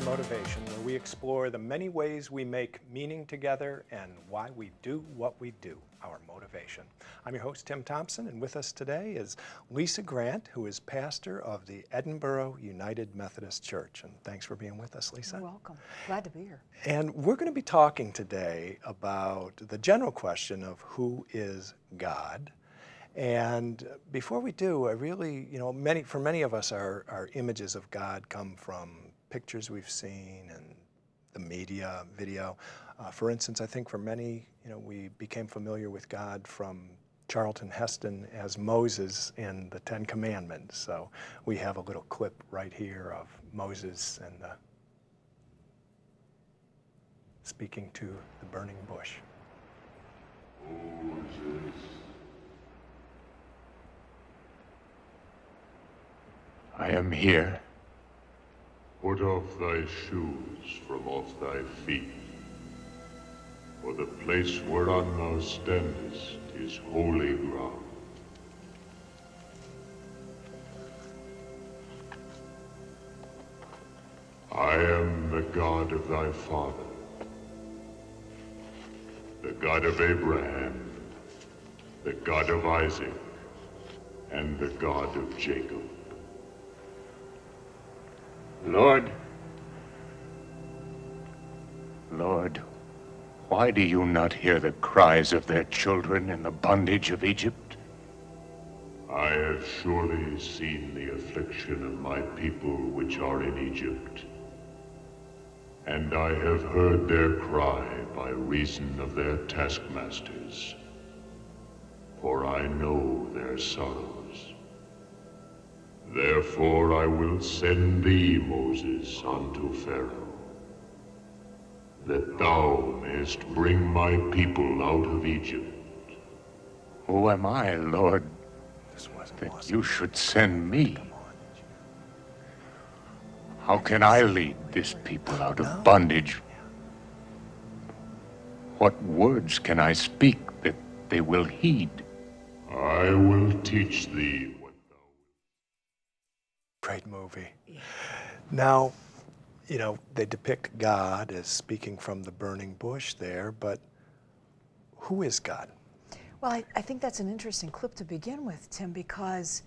Motivation, where we explore the many ways we make meaning together and why we do what we do, our motivation. I'm your host, Tim Thompson, and with us today is Lisa Grant, who is pastor of the Edinboro United Methodist Church. And thanks for being with us, Lisa. You're welcome. Glad to be here. And we're going to be talking today about the general question of who is God. And before we do, I really, for many of us, our images of God come from pictures we've seen and the media, video. For instance, I think for many, we became familiar with God from Charlton Heston as Moses in the Ten Commandments. So we have a little clip right here of Moses and speaking to the burning bush. Moses, I am here. Put off thy shoes from off thy feet, for the place whereon thou standest is holy ground. I am the God of thy father, the God of Abraham, the God of Isaac, and the God of Jacob. Lord, why do you not hear the cries of their children in the bondage of Egypt? I have surely seen the affliction of my people which are in Egypt, and I have heard their cry by reason of their taskmasters, for I know their sorrows. Therefore I will send thee, Moses, unto Pharaoh, that thou mayest bring my people out of Egypt. Who am I, Lord, that you should send me? How can I lead this people out of bondage? What words can I speak that they will heed? I will teach thee what thou wilt. Great movie. Yeah. Now, they depict God as speaking from the burning bush there, but who is God? Well, I think that's an interesting clip to begin with, Tim, because,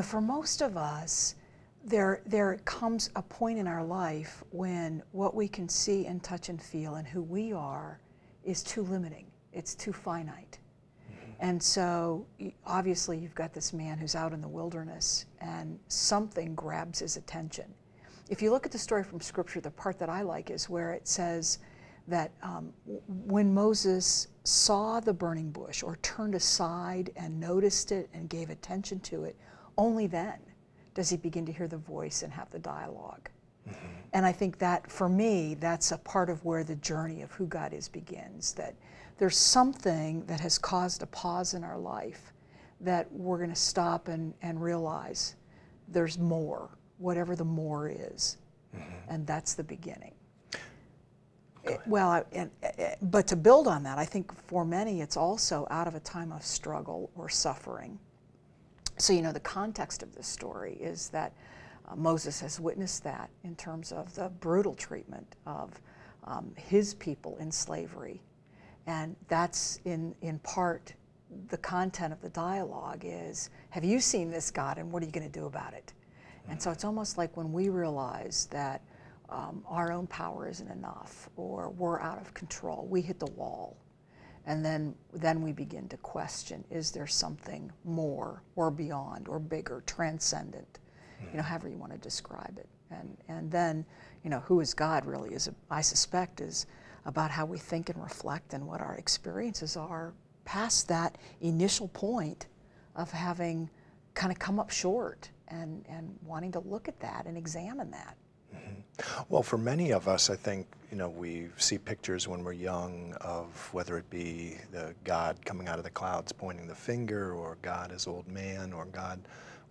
for most of us, there comes a point in our life when what we can see and touch and feel and who we are is too limiting. It's too finite. Mm-hmm. And so, obviously, you've got this man who's out in the wilderness, and something grabs his attention. If you look at the story from Scripture, the part that I like is where it says that when Moses saw the burning bush or turned aside and noticed it and gave attention to it, only then does he begin to hear the voice and have the dialogue. Mm-hmm. And I think that, for me, that's a part of where the journey of who God is begins, that there's something that has caused a pause in our life that we're going to stop and realize there's more. Whatever the more is, mm-hmm. and that's the beginning. But to build on that, I think for many it's also out of a time of struggle or suffering. So the context of this story is that Moses has witnessed that in terms of the brutal treatment of his people in slavery, and that's in part the content of the dialogue is, have you seen this God, and what are you going to do about it? And so it's almost like when we realize that our own power isn't enough, or we're out of control, we hit the wall. And then we begin to question, is there something more or beyond or bigger, transcendent, however you want to describe it. And then, who is God really is, I suspect, is about how we think and reflect and what our experiences are past that initial point of having kind of come up short. And wanting to look at that and examine that. Mm-hmm. Well, for many of us, I think, we see pictures when we're young of whether it be the God coming out of the clouds pointing the finger, or God as old man, or God,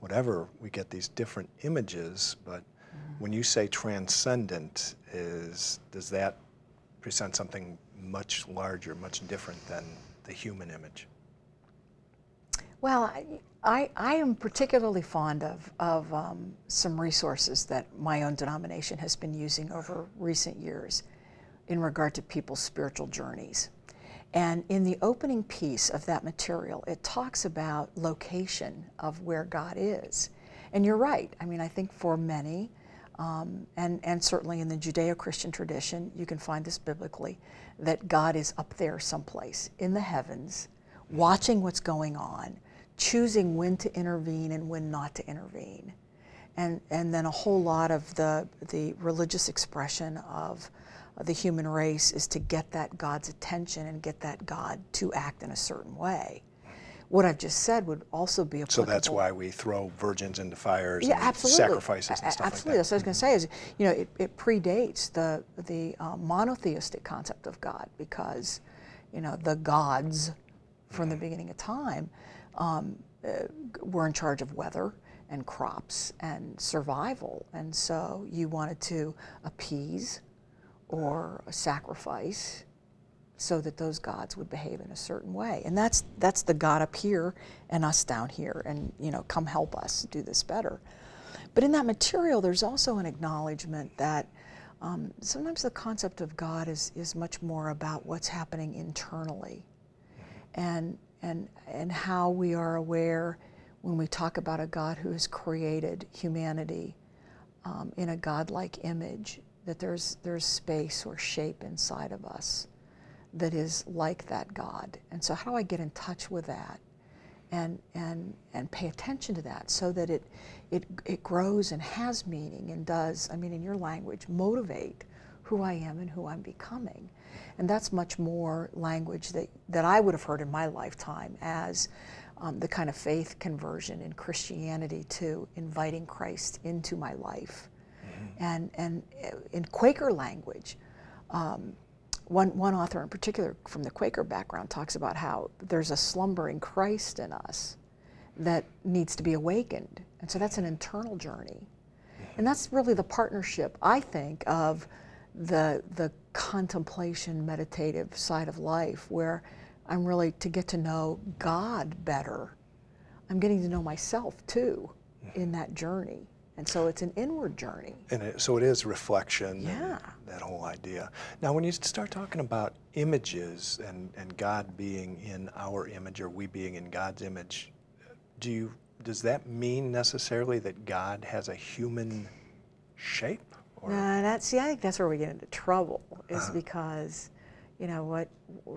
whatever. We get these different images, but mm-hmm. when you say transcendent, does that present something much larger, much different than the human image? Well, I am particularly fond of some resources that my own denomination has been using over recent years in regard to people's spiritual journeys. And in the opening piece of that material, it talks about location of where God is. And you're right. I mean, I think for many, and certainly in the Judeo-Christian tradition, you can find this biblically, that God is up there someplace in the heavens, watching what's going on, choosing when to intervene and when not to intervene. And then a whole lot of the religious expression of the human race is to get that God's attention and get that God to act in a certain way. What I've just said would also be applicable. So that's why we throw virgins into fires and absolutely. sacrifices and stuff absolutely. like that. That's what I was going to say is, you know, it predates the monotheistic concept of God, because, you know, the gods from the beginning of time were in charge of weather and crops and survival. And so you wanted to appease or sacrifice so that those gods would behave in a certain way. And that's the God up here and us down here, and, you know, come help us do this better. But in that material, there's also an acknowledgement that sometimes the concept of God is much more about what's happening internally, and how we are aware when we talk about a God who has created humanity in a God-like image, that there's space or shape inside of us that is like that God. And so how do I get in touch with that and pay attention to that so that it grows and has meaning and does, I mean, in your language, motivate who I am and who I'm becoming. And that's much more language that I would have heard in my lifetime as the kind of faith conversion in Christianity to inviting Christ into my life. And in Quaker language, one author in particular from the Quaker background talks about how there's a slumbering Christ in us that needs to be awakened. And so that's an internal journey. And that's really the partnership, I think, of the contemplation, meditative side of life, where I'm really to get to know God better. I'm getting to know myself too in that journey. And so it's an inward journey. And so it is reflection, yeah, and that whole idea. Now, when you start talking about images and God being in our image, or we being in God's image, does that mean necessarily that God has a human shape? Or? I think that's where we get into trouble, is because, you know, what,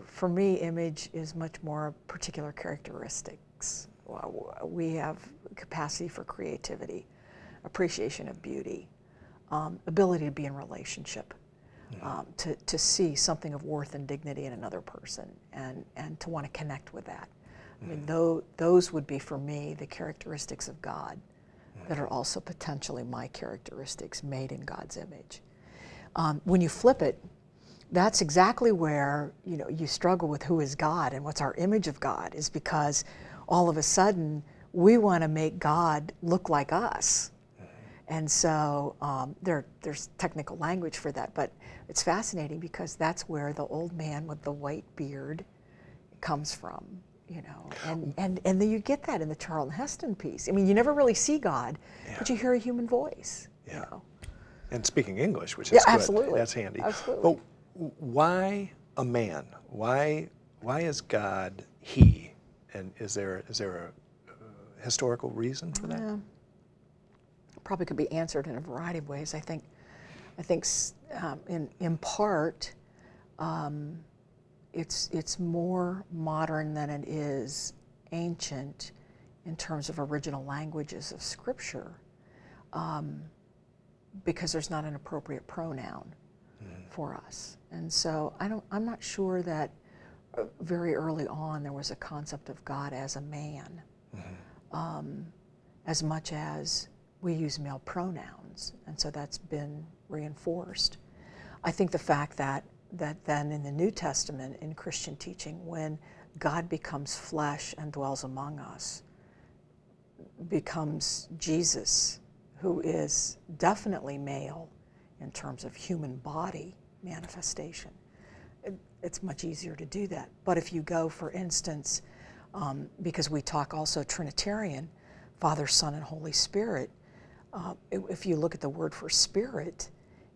for me, image is much more particular characteristics. We have capacity for creativity, appreciation of beauty, ability to be in relationship, to see something of worth and dignity in another person, and to want to connect with that. I mean, those would be, for me, the characteristics of God that are also potentially my characteristics made in God's image. When you flip it, that's exactly where, you know, you struggle with who is God and what's our image of God, is because all of a sudden we want to make God look like us. And so there's technical language for that, but it's fascinating because that's where the old man with the white beard comes from, you know. And then you get that in the Charlton Heston piece. I mean, you never really see God, but you hear a human voice, you know. And speaking English, which is good. Absolutely. That's handy. Absolutely. But why a man? Why is God he? And is there a historical reason for that? Probably could be answered in a variety of ways. I think in part it's more modern than it is ancient in terms of original languages of Scripture, because there's not an appropriate pronoun for us. And so I'm not sure that very early on there was a concept of God as a man, as much as we use male pronouns, and so that's been reinforced. I think the fact that then in the New Testament, in Christian teaching, when God becomes flesh and dwells among us, becomes Jesus, who is definitely male in terms of human body manifestation, it's much easier to do that. But if you go, for instance, because we talk also Trinitarian, Father, Son, and Holy Spirit. If you look at the word for spirit,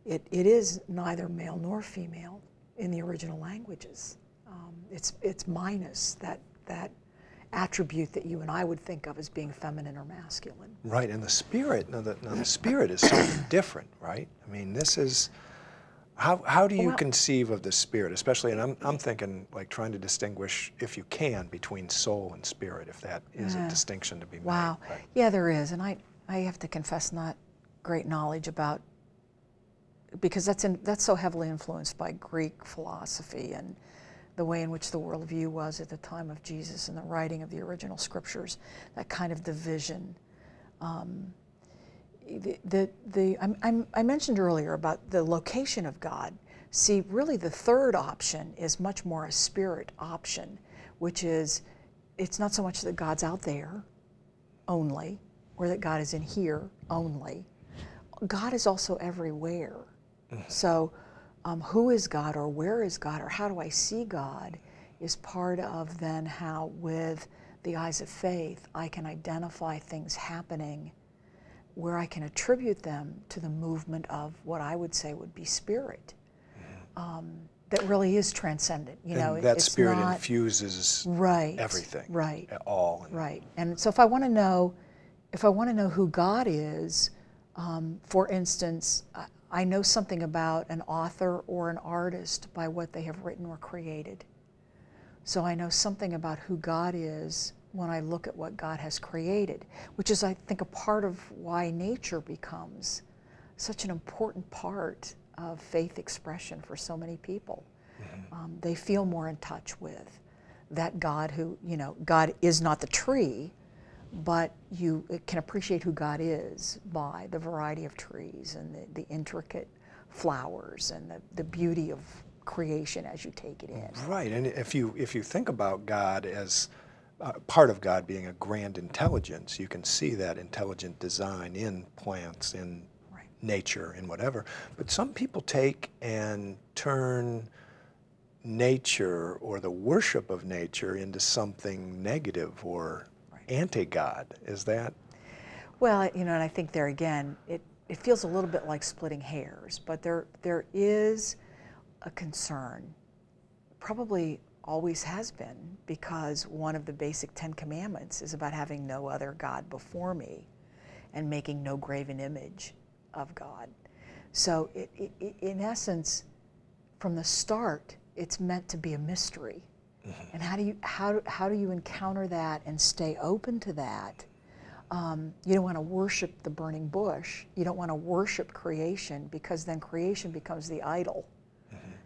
it is neither male nor female in the original languages. It's minus that attribute that you and I would think of as being feminine or masculine. Right, and the spirit, the spirit is something different, right? I mean, this is, how do you conceive of the spirit, especially, and I'm thinking like trying to distinguish, if you can, between soul and spirit, if that is a distinction to be made. Wow, Right. Yeah, there is, and I have to confess not great knowledge about, because that's so heavily influenced by Greek philosophy and the way in which the worldview was at the time of Jesus and the writing of the original scriptures, that kind of division. I mentioned earlier about the location of God. See, really the third option is much more a spirit option, which is, it's not so much that God's out there only, or that God is in here only. God is also everywhere. So who is God, or where is God, or how do I see God, is part of then how, with the eyes of faith, I can identify things happening where I can attribute them to the movement of what I would say would be spirit. That really is transcendent. You know, that it's spirit not, infuses everything, right, all. Right. And so if I want to know who God is, for instance, I know something about an author or an artist by what they have written or created. So I know something about who God is when I look at what God has created, which is, I think, a part of why nature becomes such an important part of faith expression for so many people. They feel more in touch with that God who, God is not the tree, but you can appreciate who God is by the variety of trees and the intricate flowers and the beauty of creation as you take it in. Right, and if you think about God as part of God being a grand intelligence, you can see that intelligent design in plants, in nature, in whatever. But some people take and turn nature or the worship of nature into something negative or anti-God. Is that? Well, and I think there again, it feels a little bit like splitting hairs, but there is a concern, probably always has been, because one of the basic 10 commandments is about having no other God before me and making no graven image of God. So in essence, from the start, it's meant to be a mystery. And how do you encounter that and stay open to that? You don't want to worship the burning bush. You don't want to worship creation, because then creation becomes the idol,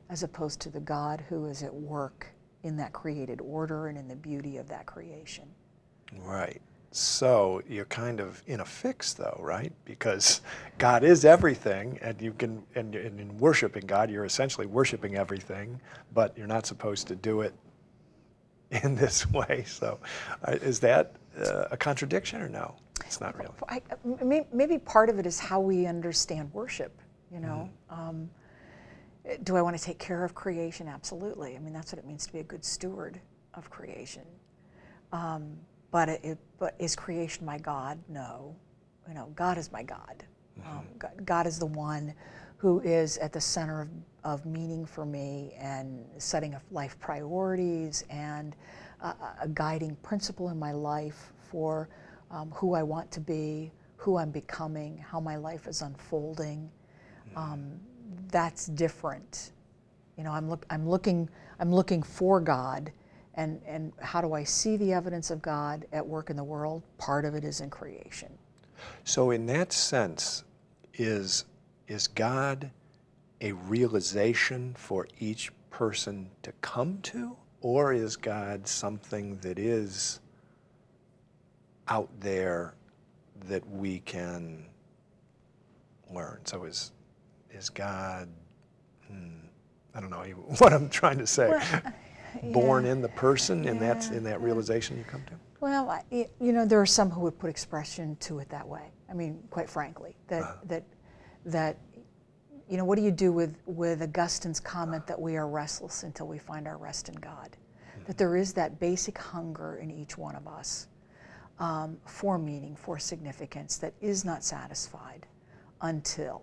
as opposed to the God who is at work in that created order and in the beauty of that creation. Right. So you're kind of in a fix, though, right? Because God is everything, and you can, and in worshiping God, you're essentially worshiping everything, but you're not supposed to do it in this way. So is that a contradiction, or no? It's not really. Maybe part of it is how we understand worship, Do I want to take care of creation? Absolutely. I mean, that's what it means to be a good steward of creation. But is creation my God? No. God is my God. God is the one who is at the center of meaning for me, and setting of life priorities, and a guiding principle in my life for who I want to be, who I'm becoming, how my life is unfolding. That's different. I'm looking for God, and how do I see the evidence of God at work in the world? Part of it is in creation. So in that sense, is God a realization for each person to come to, or is God something that is out there that we can learn? So is God, I don't know what I'm trying to say, born in the person, and that's in that realization you come to? Well, there are some who would put expression to it that way. I mean, quite frankly, that what do you do with Augustine's comment that we are restless until we find our rest in God? that there is that basic hunger in each one of us for meaning, for significance that is not satisfied until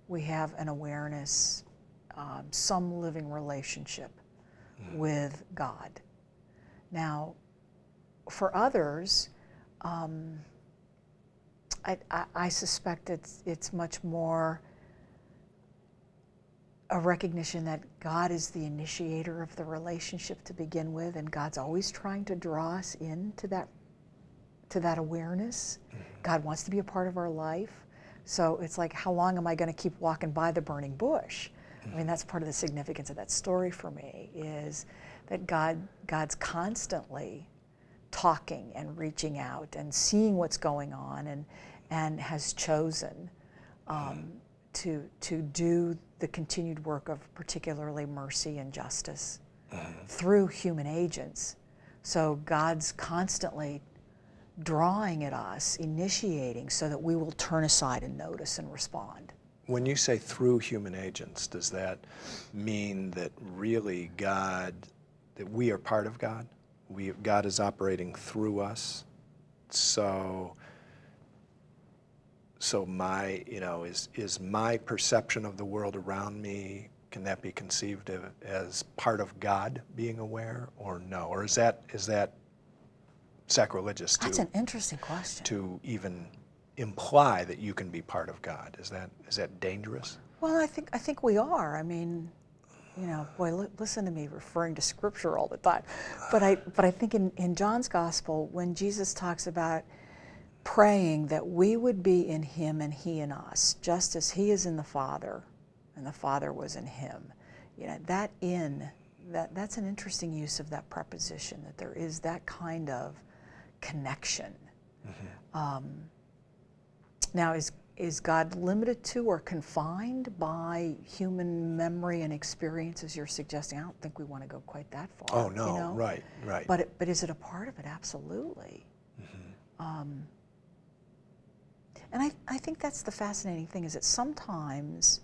we have an awareness, some living relationship with God. Now, for others, I suspect it's much more a recognition that God is the initiator of the relationship to begin with, and God's always trying to draw us into that awareness. God wants to be a part of our life. So it's like, how long am I going to keep walking by the burning bush? I mean, that's part of the significance of that story for me, is that God's constantly talking and reaching out and seeing what's going on, and has chosen to do the continued work of particularly mercy and justice through human agents. So God's constantly drawing at us, initiating, so that we will turn aside and notice and respond. When you say through human agents, does that mean that really God, that we are part of God? God is operating through us? So my, is my perception of the world around me, can that be conceived of as part of God being aware, or no? Or is that sacrilegious That's an interesting question. to even imply that you can be part of God? Is that dangerous? Well, I think we are. I mean, boy, listen to me referring to Scripture all the time. But I think in John's Gospel, when Jesus talks about praying that we would be in Him and He in us, just as He is in the Father and the Father was in Him, that's an interesting use of that preposition, that there is that kind of connection. Now, is God limited to or confined by human memory and experience, as you're suggesting? I don't think we want to go quite that far. Oh, no, right. But is it a part of it? Absolutely. And I think that's the fascinating thing, is that sometimes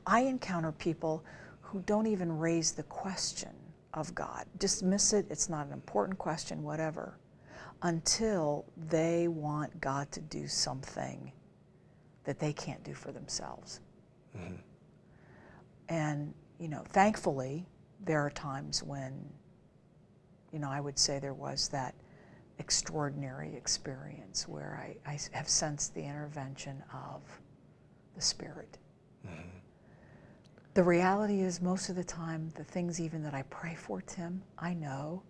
I encounter people who don't even raise the question of God, dismiss it, it's not an important question, whatever, until they want God to do something that they can't do for themselves. And, thankfully, there are times when, I would say there was that extraordinary experience where I have sensed the intervention of the Spirit. The reality is, most of the time, the things even that I pray for, Tim, I know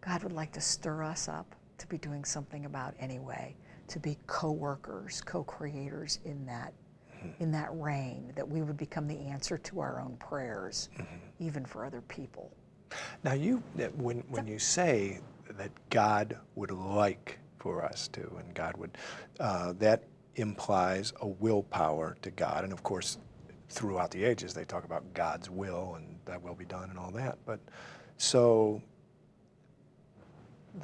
God would like to stir us up to be doing something about anyway, to be co-workers, co-creators in that reign, that we would become the answer to our own prayers, even for other people. Now, when you say that God would like for us to, and God would, that implies a willpower to God, and of course, throughout the ages, they talk about God's will and that will be done and all that. But so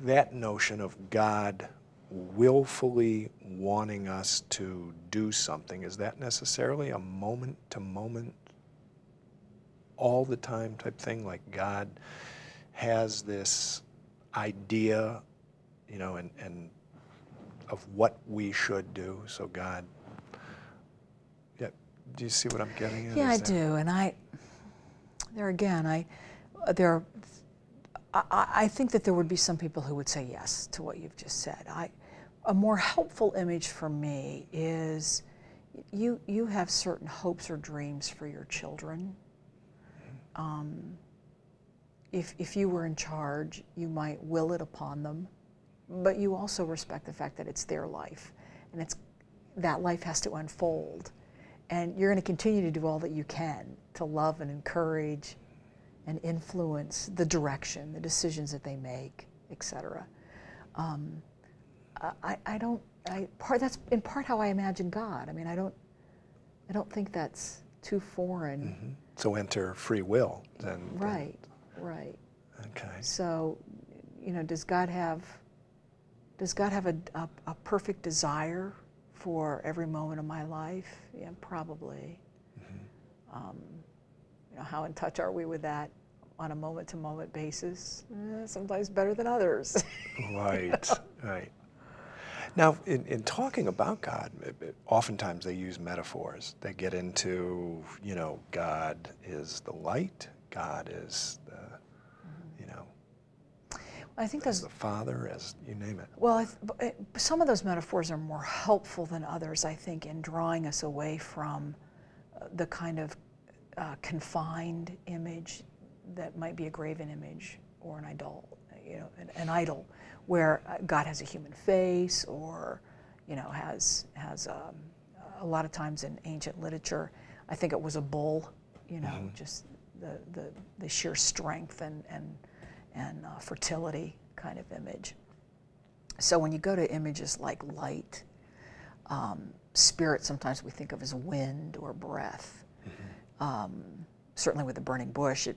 that notion of God willfully wanting us to do something, is that necessarily a moment-to-moment, all the time type thing? Like God has this idea, and of what we should do. So God, do you see what I'm getting at? Yeah, I do, and I think that there would be some people who would say yes to what you've just said. A more helpful image for me is you have certain hopes or dreams for your children. If you were in charge, you might will it upon them, but you also respect the fact that it's their life, and that life has to unfold. And you're going to continue to do all that you can to love and encourage and influence the direction, the decisions that they make, etc. That's in part how I imagine God. I mean, I don't think that's too foreign. So enter free will then. Right. Okay. So, does God have a perfect desire for every moment of my life? Yeah, probably. How in touch are we with that? on a moment-to-moment basis, sometimes better than others. Right, right. Now, in talking about God, oftentimes they use metaphors. They get into, God is the light, God is the, I think as the Father, as you name it. Well, some of those metaphors are more helpful than others, I think, in drawing us away from the kind of confined image that might be a graven image or an idol, an idol, where God has a human face, or has a lot of times in ancient literature, I think it was a bull, just the sheer strength and fertility kind of image. So when you go to images like light, spirit, sometimes we think of as wind or breath. Certainly with the burning bush, it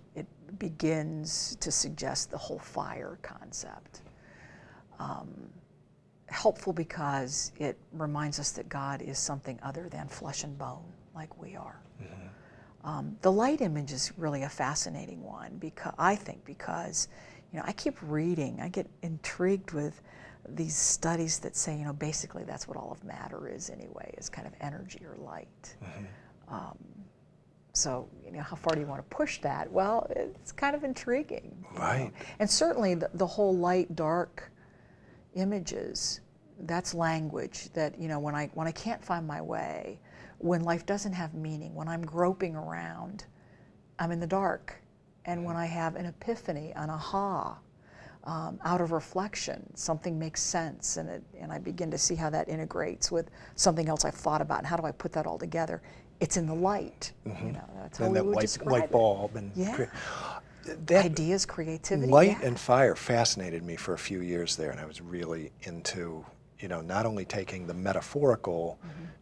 begins to suggest the whole fire concept. Helpful because it reminds us that God is something other than flesh and bone, like we are. The light image is really a fascinating one, because I keep reading, I get intrigued with these studies that say, basically that's what all of matter is anyway, is kind of energy or light. So, how far do you want to push that? Well, it's kind of intriguing. Right. And certainly the whole light-dark images, that's language that, when I can't find my way, when life doesn't have meaning, when I'm groping around, I'm in the dark. And when I have an epiphany, an aha, out of reflection, something makes sense, and I begin to see how that integrates with something else I've thought about, and how do I put that all together? It's in the light. That's how we would describe light bulb and ideas, creativity. Light and fire fascinated me for a few years there, and I was really into not only taking the metaphorical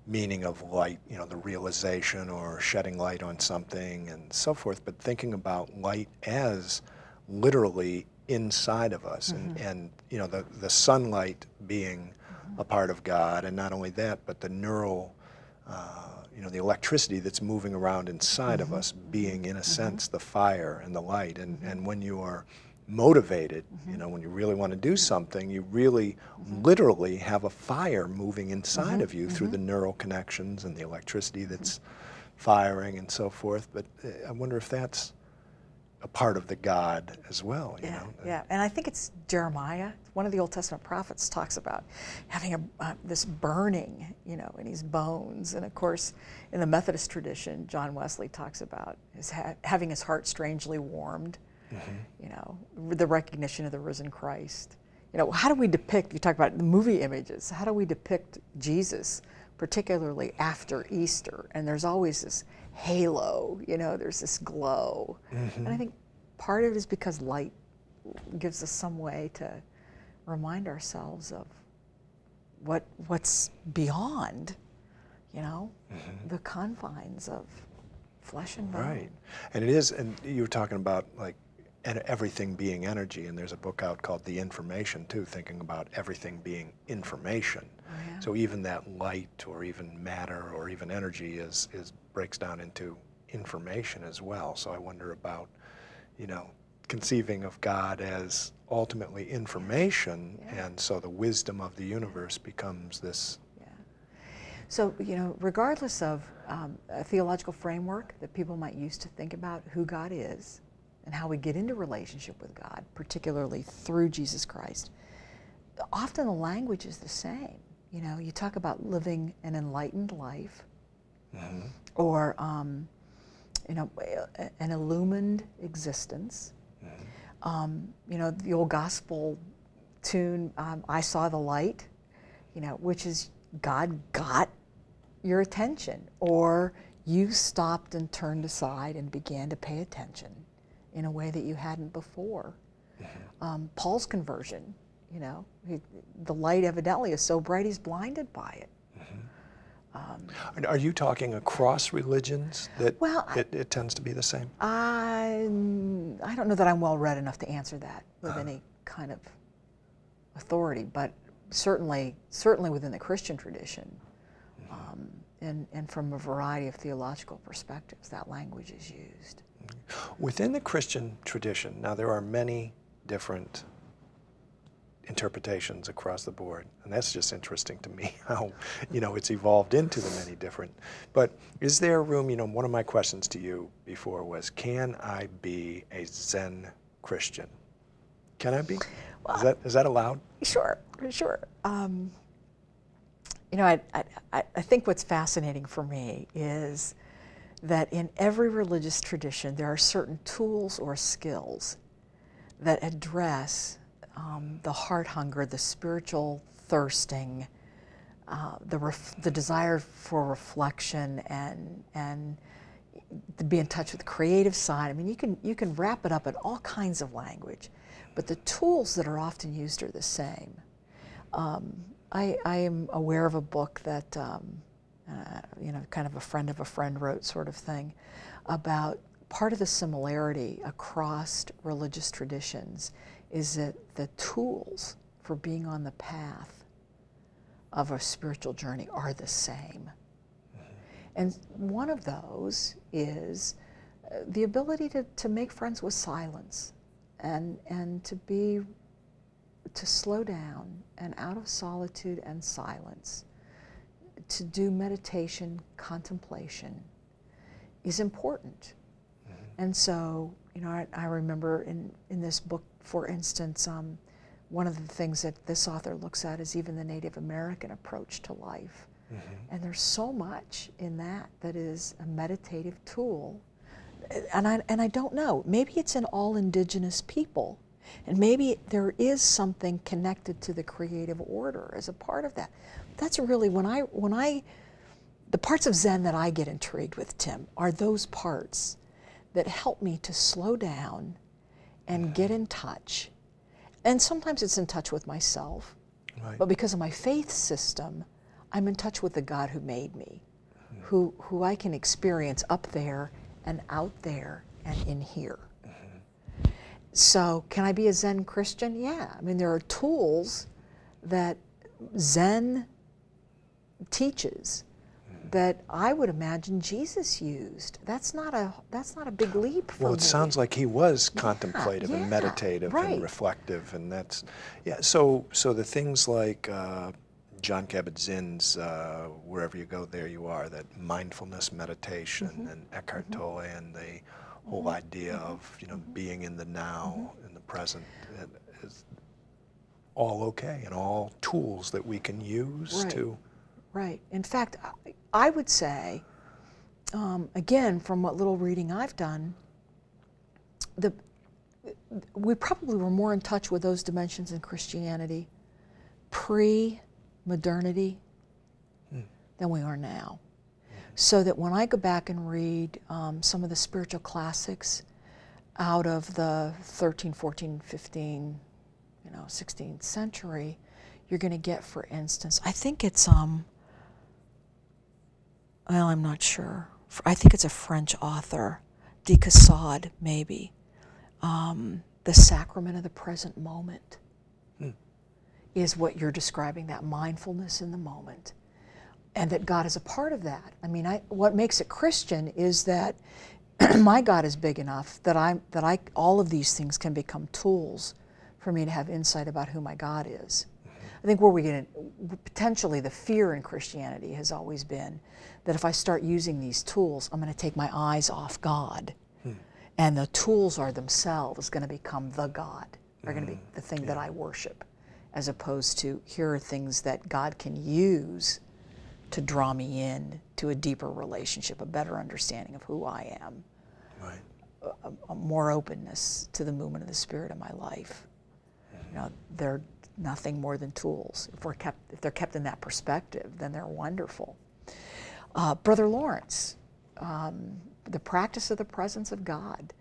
meaning of light, the realization or shedding light on something and so forth, but thinking about light as literally inside of us, and the sunlight being a part of God, and not only that, but the neural, the electricity that's moving around inside of us being, in a sense, the fire and the light, and when you are motivated, when you really want to do something, you really literally have a fire moving inside of you through the neural connections and the electricity that's firing and so forth. But I wonder if that's a part of the God as well. Yeah, and I think it's Jeremiah, one of the Old Testament prophets, talks about having this burning, in his bones. And of course, in the Methodist tradition, John Wesley talks about having his heart strangely warmed. The recognition of the risen Christ. How do we depict, you talk about the movie images, how do we depict Jesus, particularly after Easter? And there's always this halo, there's this glow. And I think part of it is because light gives us some way to remind ourselves of what's beyond, the confines of flesh and bone. Right. And it is, and you were talking about and everything being energy, and there's a book out called The Information too, thinking about everything being information. So even that light or even matter or even energy is breaks down into information as well. So I wonder about, conceiving of God as ultimately information, and so the wisdom of the universe becomes this. So, regardless of a theological framework that people might use to think about who God is, and how we get into relationship with God, particularly through Jesus Christ, often the language is the same. You talk about living an enlightened life, or an illumined existence. The old gospel tune, I saw the light, which is God got your attention, or you stopped and turned aside and began to pay attention in a way that you hadn't before. Paul's conversion, the light evidently is so bright he's blinded by it. Are you talking across religions that it tends to be the same? I don't know that I'm well read enough to answer that with any kind of authority, but certainly within the Christian tradition, and from a variety of theological perspectives, that language is used. Within the Christian tradition, now there are many different interpretations across the board, and that's just interesting to me how, it's evolved into the many different. But is there room, one of my questions to you before was, can I be a Zen Christian? Can I be? Well, is that allowed? Sure. I think what's fascinating for me is that in every religious tradition there are certain tools or skills that address the heart hunger, the spiritual thirsting, the desire for reflection, and to be in touch with the creative side. I mean, you can wrap it up in all kinds of language, but the tools that are often used are the same. I am aware of a book that kind of a friend wrote, sort of thing, about part of the similarity across religious traditions is that the tools for being on the path of a spiritual journey are the same. And one of those is the ability to make friends with silence and to slow down and out of solitude and silence, to do meditation, contemplation is important. And so, I remember in this book, for instance, one of the things that this author looks at is even the Native American approach to life. And there's so much in that is a meditative tool. And I don't know, maybe it's in all indigenous people, and maybe there is something connected to the creative order as a part of that. That's really the parts of Zen that I get intrigued with, Tim, are those parts that help me to slow down and get in touch. And sometimes it's in touch with myself, right. But because of my faith system, I'm in touch with the God who made me, who I can experience up there and out there and in here. So can I be a Zen Christian? Yeah. I mean, there are tools that Zen teaches that I would imagine Jesus used. That's not a big leap for me. Well, it sounds like he was contemplative and meditative and reflective, and that's So the things like Jon Kabat-Zinn's "Wherever You Go, There You Are," that mindfulness meditation, and Eckhart Tolle, and the whole idea of being in the now, in the present, is all okay, and all tools that we can use to. Right. In fact, I would say, again, from what little reading I've done, we probably were more in touch with those dimensions in Christianity pre-modernity than we are now. So that when I go back and read some of the spiritual classics out of the 13th, 14th, 15th, 16th century, you're going to get, for instance, I think it's well, I'm not sure. I think it's a French author, de Caussade, maybe. The sacrament of the present moment is what you're describing, that mindfulness in the moment, and that God is a part of that. I mean, what makes it Christian is that my God is big enough that all of these things can become tools for me to have insight about who my God is. I think where we get potentially the fear in Christianity has always been that if I start using these tools, I'm going to take my eyes off God. And the tools are themselves going to become the God. They're going to be the thing that I worship, as opposed to here are things that God can use to draw me in to a deeper relationship, a better understanding of who I am, a more openness to the movement of the Spirit in my life. They're nothing more than tools. If they're kept in that perspective, then they're wonderful. Brother Lawrence, the practice of the presence of God,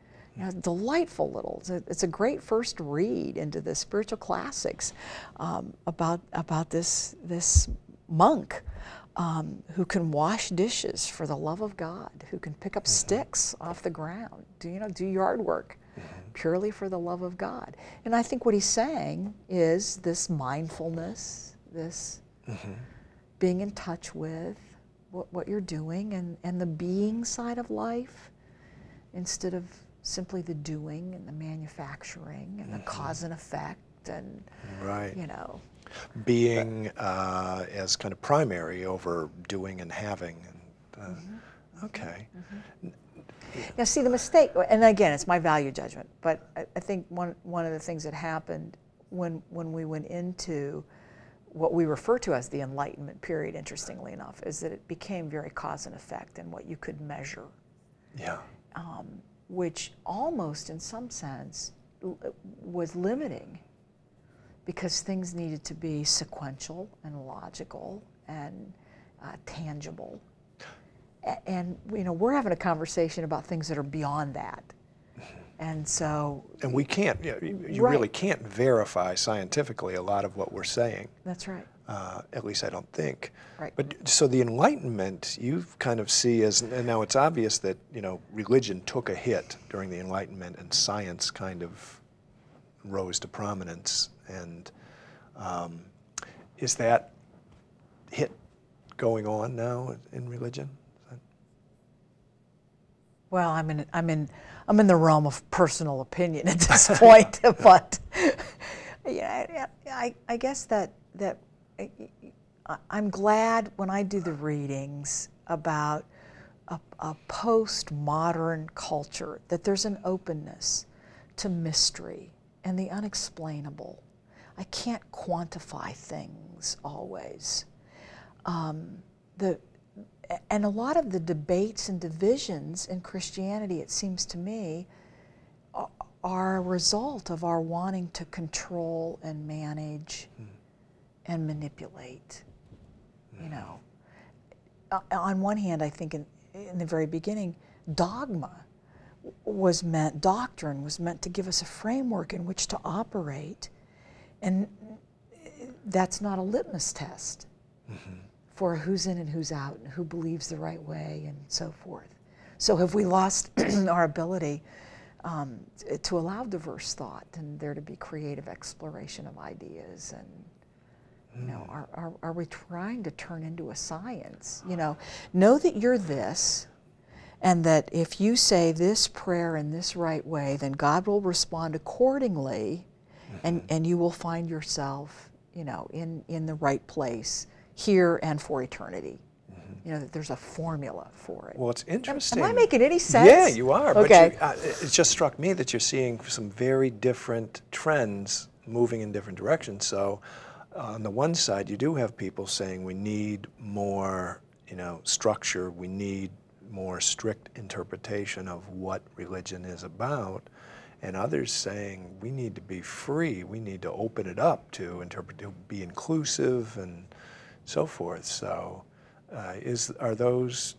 delightful little. It's a great first read into the spiritual classics about this monk who can wash dishes for the love of God, who can pick up sticks off the ground, do yard work purely for the love of God. And I think what he's saying is this mindfulness, this being in touch with what you're doing and the being side of life, instead of simply the doing and the manufacturing and the cause and effect and, right. you know. Being as kind of primary over doing and having. And, okay. Now, see, the mistake, and again, it's my value judgment, but I think one of the things that happened when we went into what we refer to as the Enlightenment period, interestingly enough, is that it became very cause and effect and what you could measure. Yeah. Which almost, in some sense, was limiting, because things needed to be sequential and logical and tangible. And you know, we're having a conversation about things that are beyond that. And so... And we can't, you right. really can't verify scientifically a lot of what we're saying. That's right. At least I don't think. Right. But so the Enlightenment, you kind of see as, and now it's obvious that, you know, religion took a hit during the Enlightenment and science kind of rose to prominence. And is that hit going on now in religion? Well, I'm in the realm of personal opinion at this point, but yeah, I guess that I'm glad when I do the readings about a postmodern culture that there's an openness to mystery and the unexplainable. I can't quantify things always. And a lot of the debates and divisions in Christianity, it seems to me, are a result of our wanting to control and manage and manipulate. You know, on one hand, I think in the very beginning, doctrine was meant to give us a framework in which to operate, and that's not a litmus test for who's in and who's out and who believes the right way and so forth. So have we lost our ability to allow diverse thought and there to be creative exploration of ideas? And you know, are we trying to turn into a science? You know that you're this, and that if you say this prayer in this right way, then God will respond accordingly, and you will find yourself, you know, in the right place here and for eternity. You know, that there's a formula for it. Well, it's interesting. Am I making any sense? Yeah, you are. Okay. But it just struck me that you're seeing some very different trends moving in different directions. So on the one side, you do have people saying we need more, you know, structure, we need more strict interpretation of what religion is about, and others saying we need to be free, we need to open it up to interpret, to be inclusive and so forth. So are those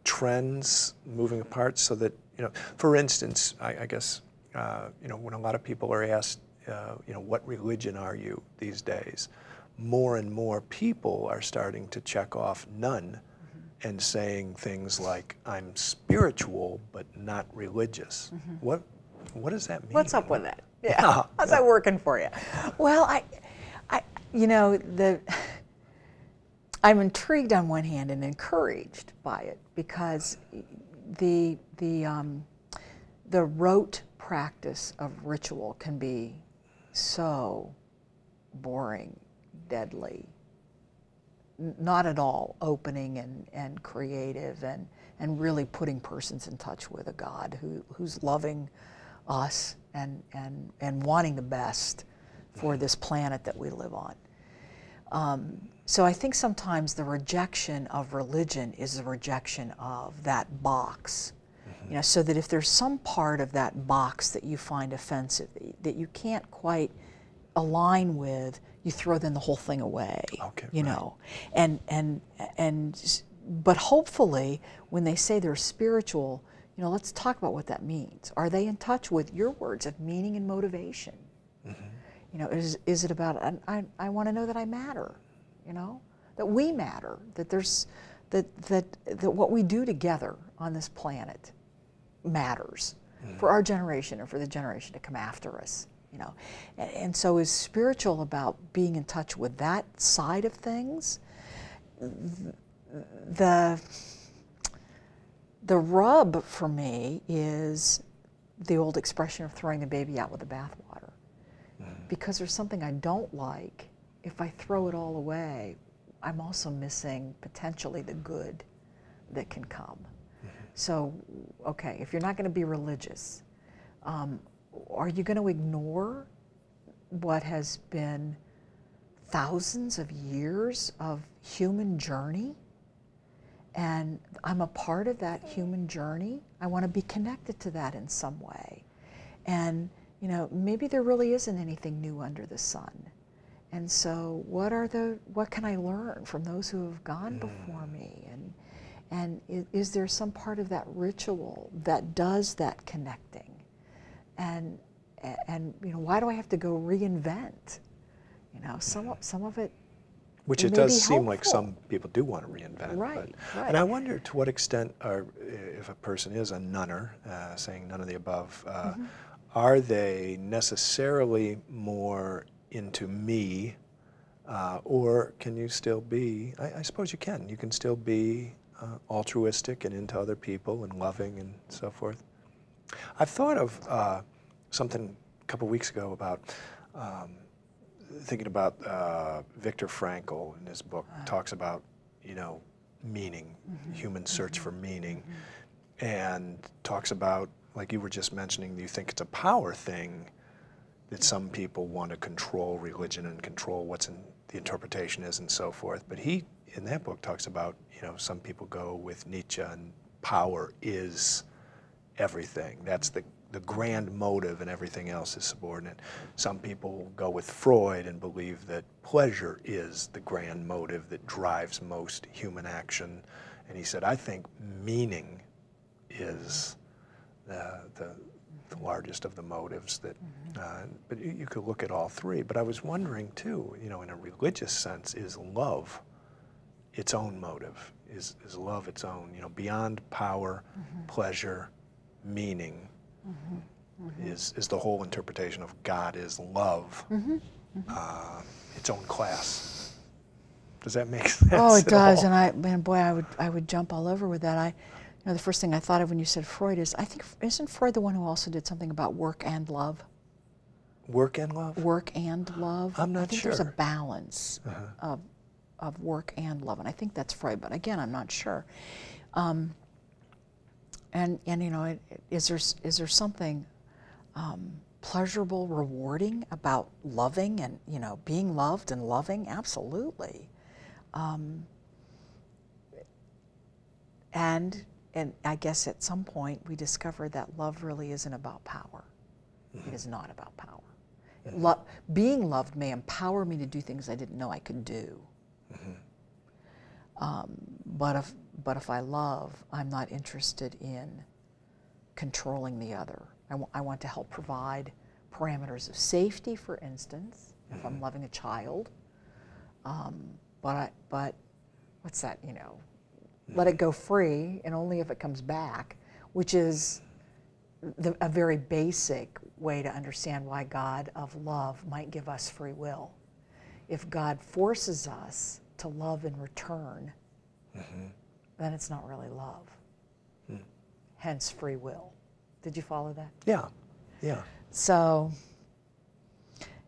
trends moving apart so that, you know, for instance, I guess, you know, when a lot of people are asked, you know, what religion are you these days, more and more people are starting to check off none and saying things like, I'm spiritual but not religious. What does that mean? What's up with that? Yeah. How's that working for you? Well, I you know, I'm intrigued on one hand and encouraged by it, because the rote practice of ritual can be so boring, deadly, not at all opening and creative and really putting persons in touch with a God who's loving us and wanting the best for this planet that we live on. So I think sometimes the rejection of religion is the rejection of that box. You know, so that if there's some part of that box that you find offensive, that you can't quite align with, you throw then the whole thing away. Okay, you know, but hopefully when they say they're spiritual, you know, let's talk about what that means. Are they in touch with your words of meaning and motivation? You know, is it about I want to know that I matter, you know, that we matter, that there's that what we do together on this planet matters for our generation and for the generation to come after us, you know. And so is spiritual about being in touch with that side of things? The rub for me is the old expression of throwing the baby out with the bathwater. Because there's something I don't like, if I throw it all away, I'm also missing potentially the good that can come. So, okay, if you're not going to be religious, are you going to ignore what has been thousands of years of human journey? And I'm a part of that human journey. I want to be connected to that in some way. And, you know, maybe there really isn't anything new under the sun. And so what can I learn from those who have gone before me? And is there some part of that ritual that does that connecting? And you know, why do I have to go reinvent? You know, some of it. Which it does seem like some people do want to reinvent. Right, right. And I wonder to what extent, if a person is a nunner, saying none of the above, are they necessarily more into me, or can you still be, I suppose you can. You can still be altruistic and into other people and loving and so forth. I've thought of something a couple weeks ago about thinking about Viktor Frankl in his book, talks about, you know, meaning, human search for meaning, and talks about, like you were just mentioning, you think it's a power thing that some people want to control religion and control what's in the interpretation is and so forth. But he, in that book, talks about, you know, some people go with Nietzsche and power is everything. That's the grand motive and everything else is subordinate. Some people go with Freud and believe that pleasure is the grand motive that drives most human action. And he said, I think meaning is the largest of the motives that, but you could look at all three. But I was wondering too, you know, in a religious sense, is love its own motive? Is love its own, you know, beyond power, pleasure, meaning, is the whole interpretation of God is love, its own class? Does that make sense? Oh, it does, and boy, I would jump all over with that. You know, the first thing I thought of when you said Freud is, I think, isn't Freud the one who also did something about work and love? Work and love? Work and love. I'm not sure. I think there's a balance of work and love, and I think that's Freud, but again, I'm not sure. And you know, is there something pleasurable, rewarding about loving and, you know, being loved and loving? Absolutely. And I guess at some point we discovered that love really isn't about power. It is not about power. Being loved may empower me to do things I didn't know I could do. But if I love, I'm not interested in controlling the other. I want to help provide parameters of safety, for instance, if I'm loving a child. But what's that, you know, let it go free, and only if it comes back, which is a very basic way to understand why God of love might give us free will. If God forces us to love in return, then it's not really love. Hence free will. Did you follow that? Yeah, yeah. So,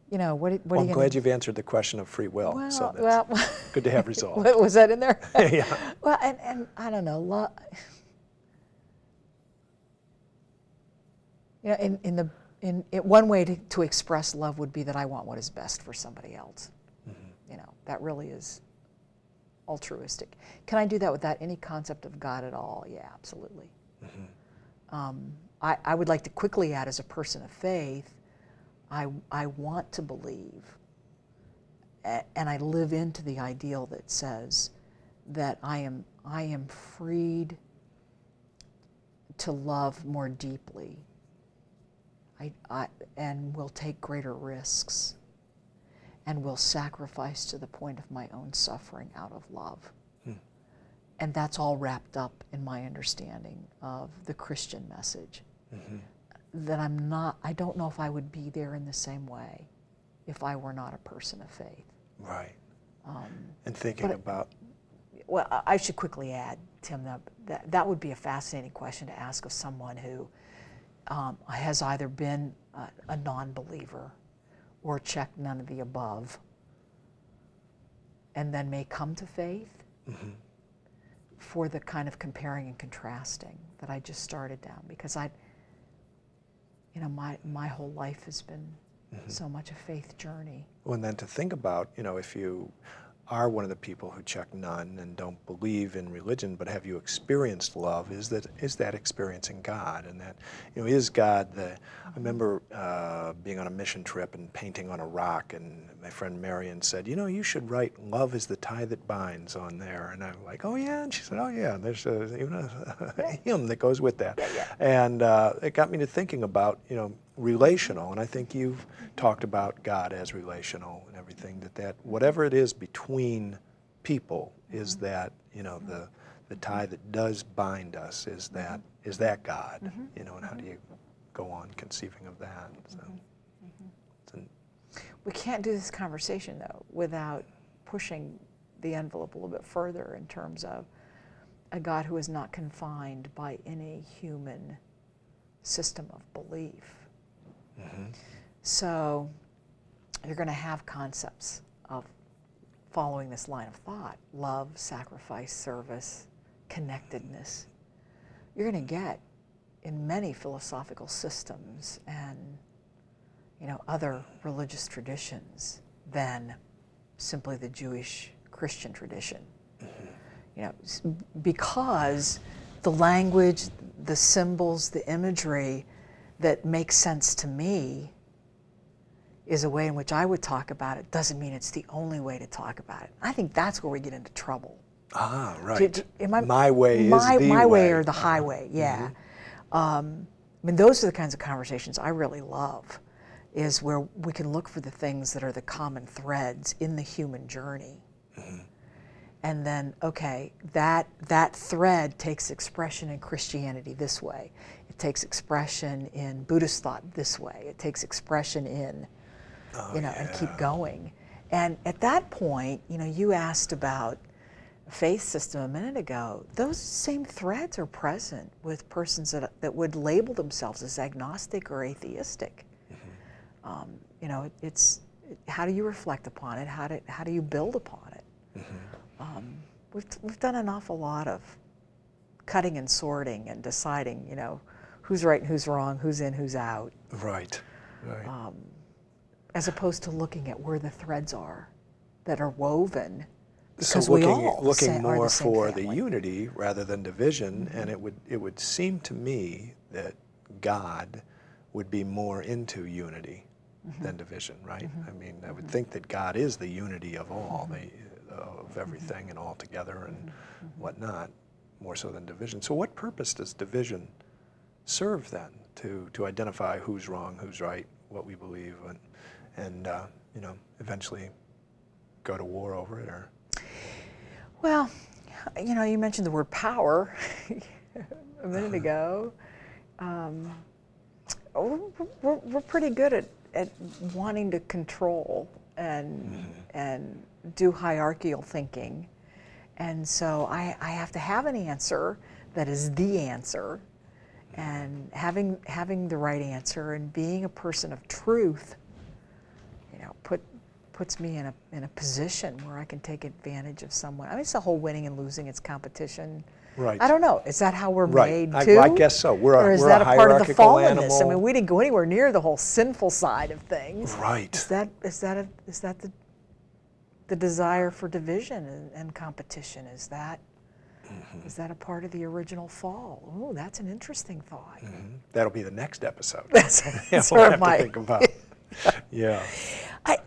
you know, what Well, are you I'm glad you've answered the question of free will, so that's good to have resolved. Was that in there? Yeah. Well, and I don't know, you know, in one way to express love would be that I want what is best for somebody else. You know, that really is altruistic. Can I do that without any concept of God at all? Yeah, absolutely. I would like to quickly add, as a person of faith, I want to believe, and I live into the ideal that says that I am freed to love more deeply, and will take greater risks, and will sacrifice to the point of my own suffering out of love. And that's all wrapped up in my understanding of the Christian message. That I don't know if I would be there in the same way if I were not a person of faith. Right. And thinking about... Well, I should quickly add, Tim, that would be a fascinating question to ask of someone who has either been a non-believer or checked none of the above, and then may come to faith for the kind of comparing and contrasting that I just started down, because my whole life has been so much a faith journey. Well, and then to think about, if you are one of the people who check none and don't believe in religion, but have you experienced love? Is that experiencing God? And that, is God I remember being on a mission trip and painting on a rock, and my friend Marion said, you should write "Love is the tie that binds" on there. And I'm like, oh yeah? And she said, oh yeah, there's even a hymn that goes with that. And it got me to thinking about, relational, and I think you've talked about God as relational and everything, that whatever it is between people is that, the tie that does bind us is that God, and how do you go on conceiving of that? So, we can't do this conversation, though, without pushing the envelope a little bit further in terms of a God who is not confined by any human system of belief. So you're going to have concepts of following this line of thought: love, sacrifice, service, connectedness. You're going to get in many philosophical systems and other religious traditions than simply the Jewish Christian tradition. Because the language, the symbols, the imagery that makes sense to me is a way in which I would talk about it, doesn't mean it's the only way to talk about it. I think that's where we get into trouble. Ah, right. My way is my way or the highway, yeah. I mean, those are the kinds of conversations I really love, is where we can look for the things that are the common threads in the human journey. And then, okay, that thread takes expression in Christianity this way. It takes expression in Buddhist thought this way. It takes expression in, and keep going. And at that point, you asked about a faith system a minute ago. Those same threads are present with persons that would label themselves as agnostic or atheistic. It's how do you reflect upon it? How do you build upon it? We've done an awful lot of cutting and sorting and deciding, who's right and who's wrong, who's in, who's out. Right. As opposed to looking at where the threads are that are woven. So looking more for the unity rather than division, and it would seem to me that God would be more into unity than division, right? I mean, I would think that God is the unity of all, of everything and all together and whatnot, more so than division. So what purpose does division serve then to identify who's wrong, who's right, what we believe, and eventually go to war over it? Or well, you mentioned the word power a minute ago. We're pretty good at wanting to control and do hierarchical thinking, and so I have to have an answer that is the answer, and having the right answer and being a person of truth, puts me in a position where I can take advantage of someone. I mean, it's the whole winning and losing, it's competition. Right. I don't know. Is that how we're made too? I guess so. Or is that a part of the fallenness? Animal. I mean, we didn't go anywhere near the whole sinful side of things. Right. Is that the desire for division and competition? Is that a part of the original fall? Oh, that's an interesting thought. That'll be the next episode. That's we'll have to think about. Yeah.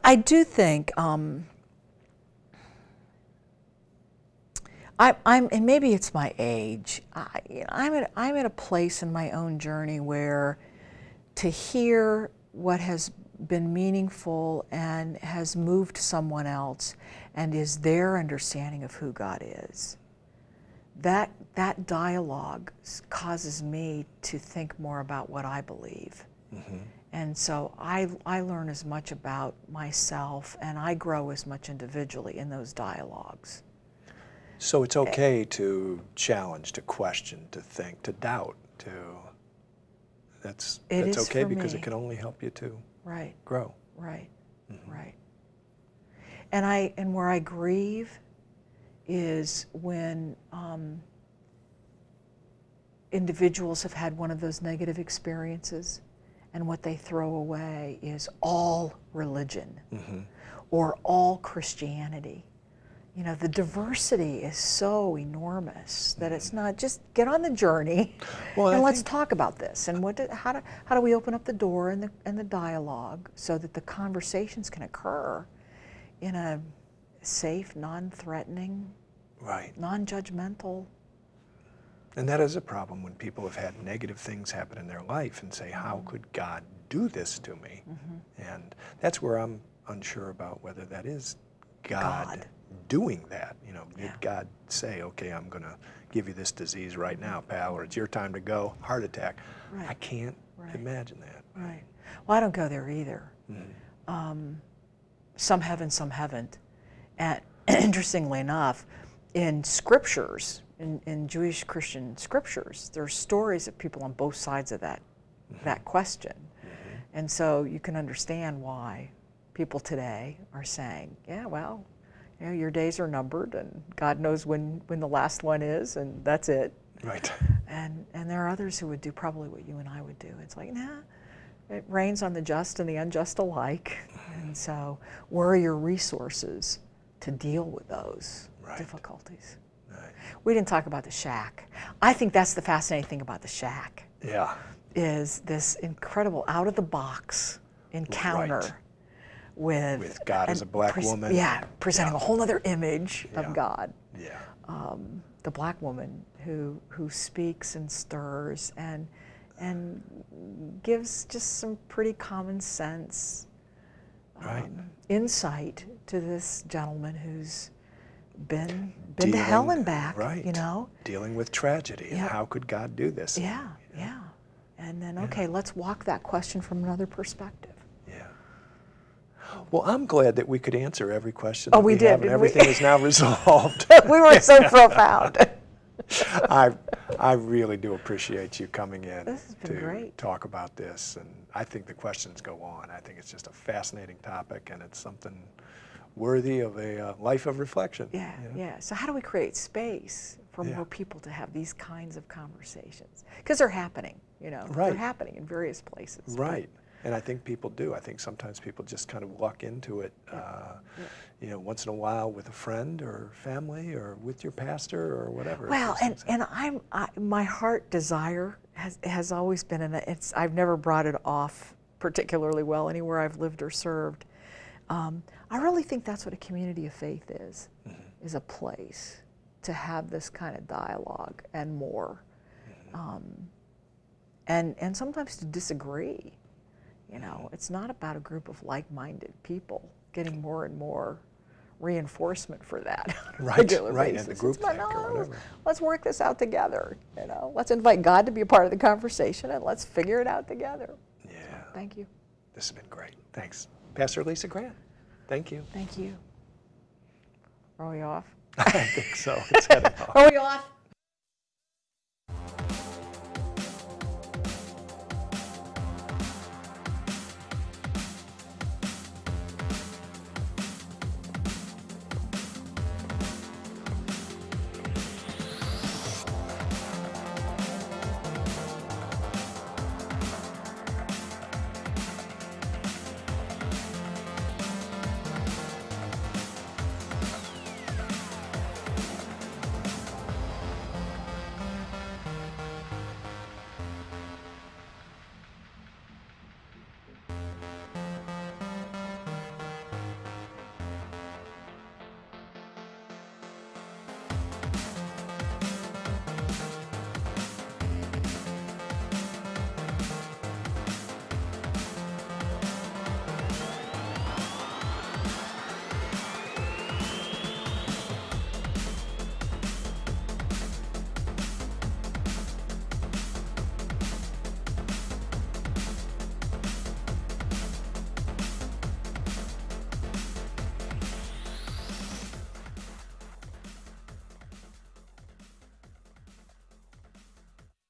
I do think and maybe it's my age. I'm at a place in my own journey where to hear what has been meaningful and has moved someone else and is their understanding of who God is, that dialogue causes me to think more about what I believe. And so I learn as much about myself and I grow as much individually in those dialogues. So it's okay to challenge, to question, to think, to doubt, that's is okay for because me. it can only help you to Right. grow. Right. Right. And where I grieve is when individuals have had one of those negative experiences, and what they throw away is all religion or all Christianity. You know, the diversity is so enormous that it's not just get on the journey and let's talk about this. And how do we open up the door and the dialogue so that the conversations can occur in a safe, non-threatening, non-judgmental. And that is a problem when people have had negative things happen in their life and say, how could God do this to me? And that's where I'm unsure about whether that is God doing that. You know, did God say, okay, I'm going to give you this disease right now, pal, or it's your time to go, heart attack? I can't imagine that. Right. Well, I don't go there either. Some have and some haven't. And interestingly enough, in scriptures, in Jewish Christian scriptures, there are stories of people on both sides of that question. And so you can understand why people today are saying, yeah, well, you know, your days are numbered and God knows when the last one is, and that's it. Right. And there are others who would do probably what you and I would do. It's like, nah, it rains on the just and the unjust alike. And so where are your resources to deal with those difficulties? Right. We didn't talk about the shack. I think that's the fascinating thing about the shack. Yeah. Is this incredible out-of-the-box encounter with God as a black woman. Yeah, presenting a whole other image of God. Yeah. The black woman who speaks and stirs and gives just some pretty common sense insight to this gentleman who's been to hell and back, you know? Dealing with tragedy and how could God do this? Yeah. And then, okay, let's walk that question from another perspective. Yeah. Well, I'm glad that we could answer every question. Oh, we did. And everything is now resolved. We were so profound. I really do appreciate you coming in to talk about this. And I think the questions go on. I think it's just a fascinating topic, and it's something worthy of a life of reflection. Yeah, you know? yeah. So how do we create space for more people to have these kinds of conversations? Because they're happening, you know. They're happening in various places. Right. And I think people do. I think sometimes people just kind of walk into it, you know, once in a while with a friend or family or with your pastor or whatever. Well, and my heart desire has always been, and I've never brought it off particularly well anywhere I've lived or served. I really think that's what a community of faith is a place to have this kind of dialogue and more, and sometimes to disagree. You know, it's not about a group of like-minded people getting more and more reinforcement for that on a regular basis. And the group think or whatever. Let's work this out together. You know, let's invite God to be a part of the conversation and let's figure it out together. Yeah. So, thank you. This has been great. Thanks, Pastor Lisa Grant. Thank you. Thank you. Are we off? I think so. It's heading off. Are we off?